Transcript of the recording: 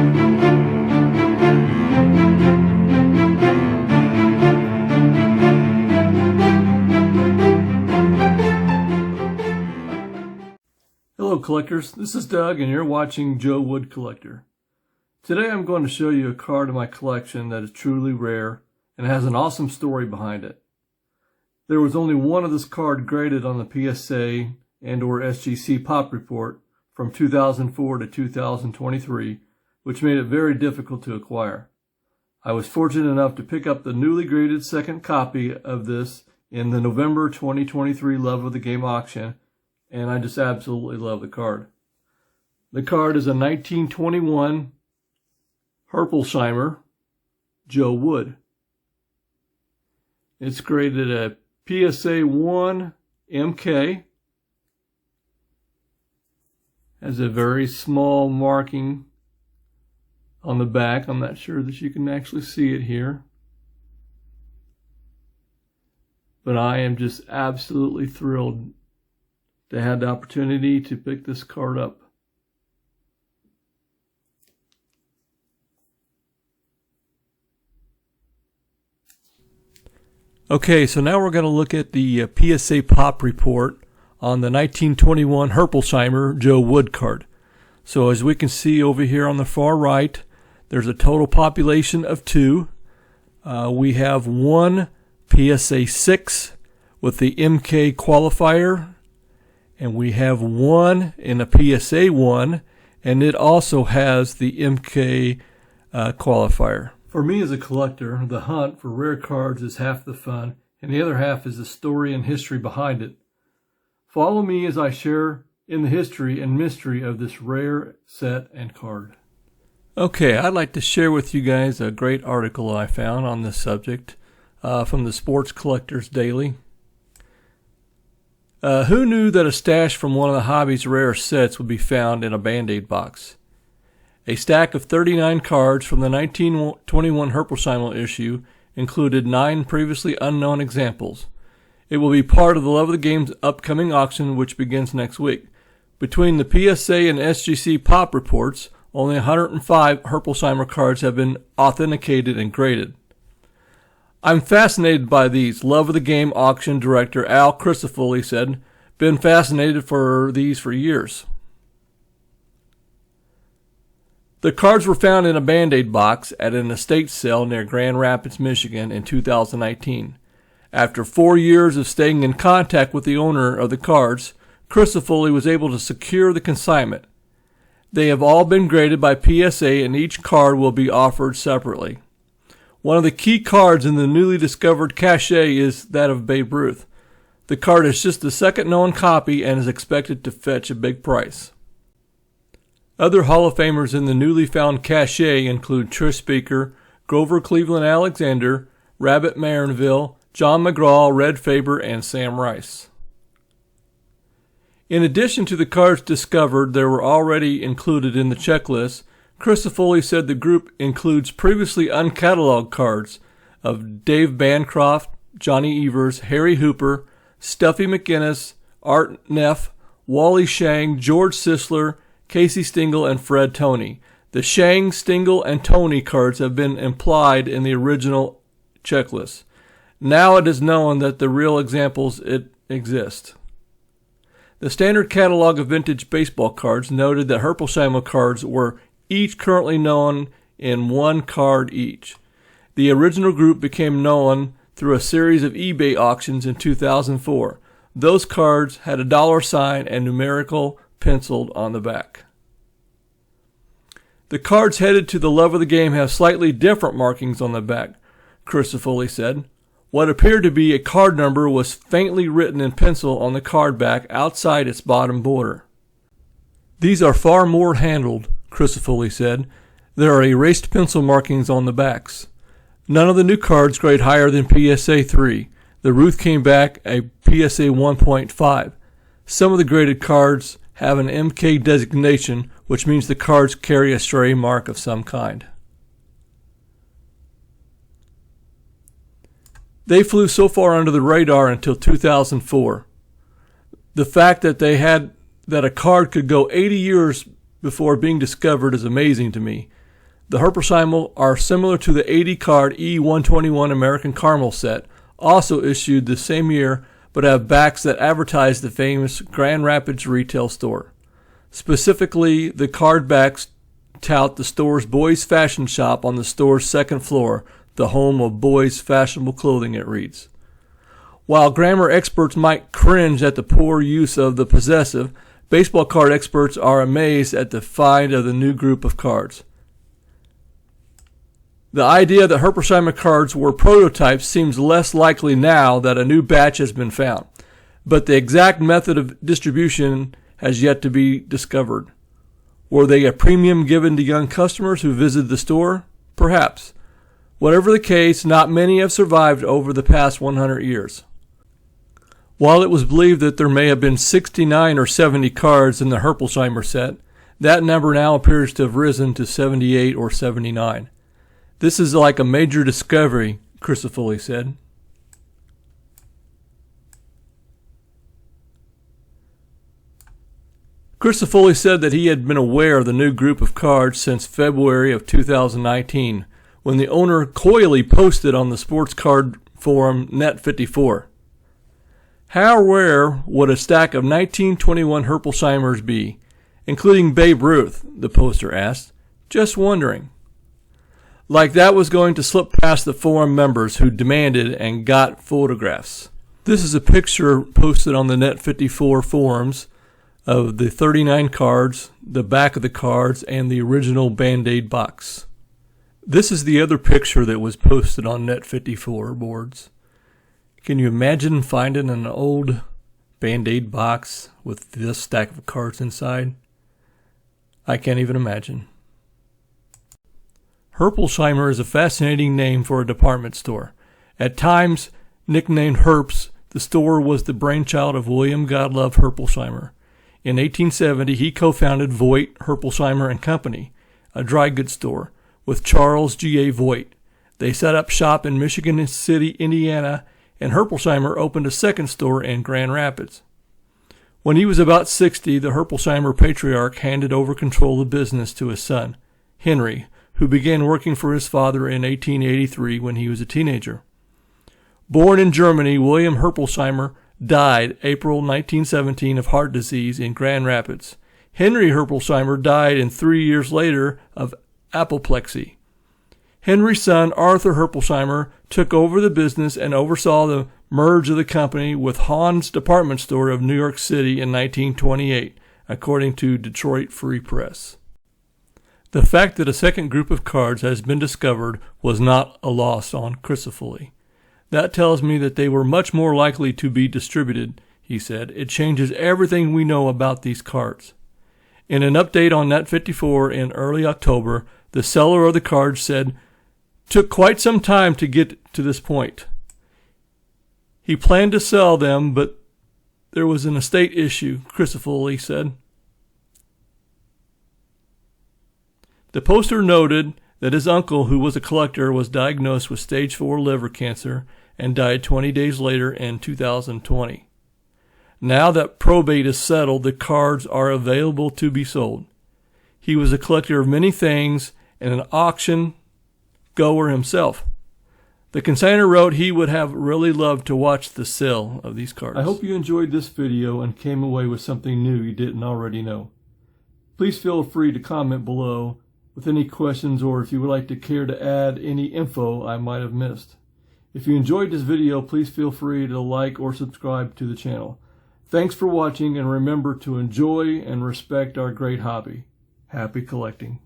Hello collectors, this is Doug and you're watching Joe Wood Collector. Today I'm going to show you a card in my collection that is truly rare and has an awesome story behind it. There was only one of this card graded on the PSA and or SGC Pop Report from 2004 to 2023, which made it very difficult to acquire. I was fortunate enough to pick up the newly graded second copy of this in the November 2023 Love of the Game auction, and I just absolutely love the card. The card is a 1921 Herpolsheimer Joe Wood. It's graded a PSA 1 MK. Has a very small marking on the back. I'm not sure that you can actually see it here. But I am just absolutely thrilled to have the opportunity to pick this card up. Okay, so now we're going to look at the PSA Pop Report on the 1921 Herpolsheimer Joe Wood card. So as we can see over here on the far right, there's a total population of 2. We have one PSA 6 with the MK qualifier, and we have one in a PSA 1, and it also has the MK qualifier. For me as a collector, the hunt for rare cards is half the fun, and the other half is the story and history behind it. Follow me as I share in the history and mystery of this rare set and card. Okay, I'd like to share with you guys a great article I found on this subject from the Sports Collectors Daily. Who knew that a stash from one of the hobby's rare sets would be found in a Band-Aid box? A stack of 39 cards from the 1921 Herpolsheimer issue included 9 previously unknown examples. It will be part of the Love of the Game's upcoming auction, which begins next week. Between the PSA and SGC Pop reports, only 105 Herpolsheimer cards have been authenticated and graded. I'm fascinated by these, Love of the Game auction director Al Crisafulli said. Been fascinated for these for years. The cards were found in a Band-Aid box at an estate sale near Grand Rapids, Michigan in 2019. After 4 years of staying in contact with the owner of the cards, Crisafulli was able to secure the consignment. They have all been graded by PSA and each card will be offered separately. One of the key cards in the newly discovered cache is that of Babe Ruth. The card is just the second known copy and is expected to fetch a big price. Other Hall of Famers in the newly found cache include Trish Speaker, Grover Cleveland Alexander, Rabbit Marinville, John McGraw, Red Faber, and Sam Rice. In addition to the cards discovered that were already included in the checklist, Crisafulli said the group includes previously uncatalogued cards of Dave Bancroft, Johnny Evers, Harry Hooper, Stuffy McInnes, Art Neff, Wally Shang, George Sisler, Casey Stengel, and Fred Toney. The Shang, Stengel, and Toney cards have been implied in the original checklist. Now it is known that the real examples exist. The standard catalog of vintage baseball cards noted that Herpolsheimer cards were each currently known in one card each. The original group became known through a series of eBay auctions in 2004. Those cards had a $sign and numerical penciled on the back. The cards headed to the Love of the Game have slightly different markings on the back, Crisafulli said. What appeared to be a card number was faintly written in pencil on the card back outside its bottom border. These are far more handled, Crisafulli said. There are erased pencil markings on the backs. None of the new cards grade higher than PSA 3. The Ruth came back a PSA 1.5. Some of the graded cards have an MK designation, which means the cards carry a stray mark of some kind. They flew so far under the radar until 2004. The fact that a card could go 80 years before being discovered is amazing to me. The Herpolsheimer are similar to the 80-card E121 American Caramel set, also issued the same year, but have backs that advertise the famous Grand Rapids retail store. Specifically, the card backs tout the store's boys' fashion shop on the store's second floor, the home of boys' fashionable clothing, it reads. While grammar experts might cringe at the poor use of the possessive, baseball card experts are amazed at the find of the new group of cards. The idea that Herpolsheimer cards were prototypes seems less likely now that a new batch has been found, but the exact method of distribution has yet to be discovered. Were they a premium given to young customers who visited the store? Perhaps. Whatever the case, not many have survived over the past 100 years. While it was believed that there may have been 69 or 70 cards in the Herpolsheimer set, that number now appears to have risen to 78 or 79. This is like a major discovery, Crisafulli said. Crisafulli said that he had been aware of the new group of cards since February of 2019, when the owner coyly posted on the sports card forum Net54. How rare would a stack of 1921 Herpolsheimers be, including Babe Ruth, the poster asked. Just wondering. Like that was going to slip past the forum members who demanded and got photographs. This is a picture posted on the Net54 forums of the 39 cards, the back of the cards, and the original Band-Aid box. This is the other picture that was posted on Net54 boards. Can you imagine finding an old Band-Aid box with this stack of cards inside? I can't even imagine. Herpolsheimer is a fascinating name for a department store. At times, nicknamed Herps, the store was the brainchild of William Godlove Herpolsheimer. In 1870, he co-founded Voigt, Herpolsheimer and Company, a dry goods store, with Charles G.A. Voigt. They set up shop in Michigan City, Indiana, and Herpolsheimer opened a second store in Grand Rapids. When he was about 60, the Herpolsheimer patriarch handed over control of the business to his son, Henry, who began working for his father in 1883 when he was a teenager. Born in Germany, William Herpolsheimer died April 1917 of heart disease in Grand Rapids. Henry Herpolsheimer died 3 years later of apoplexy. Henry's son, Arthur Herpolsheimer, took over the business and oversaw the merge of the company with Hahn's Department Store of New York City in 1928, according to Detroit Free Press. The fact that a second group of cards has been discovered was not a loss on Crisafulli. That tells me that they were much more likely to be distributed, he said. It changes everything we know about these cards. In an update on Net54 in early October, the seller of the cards said, "Took quite some time to get to this point. He planned to sell them, but there was an estate issue," Crisafulli said. The poster noted that his uncle, who was a collector, was diagnosed with stage 4 liver cancer and died 20 days later in 2020. Now that probate is settled, the cards are available to be sold. He was a collector of many things and an auction goer himself. The consignor wrote he would have really loved to watch the sale of these cards. I hope you enjoyed this video and came away with something new you didn't already know. Please feel free to comment below with any questions, or if you would like to care to add any info I might have missed. If you enjoyed this video, please feel free to like or subscribe to the channel. Thanks for watching, and remember to enjoy and respect our great hobby. Happy collecting.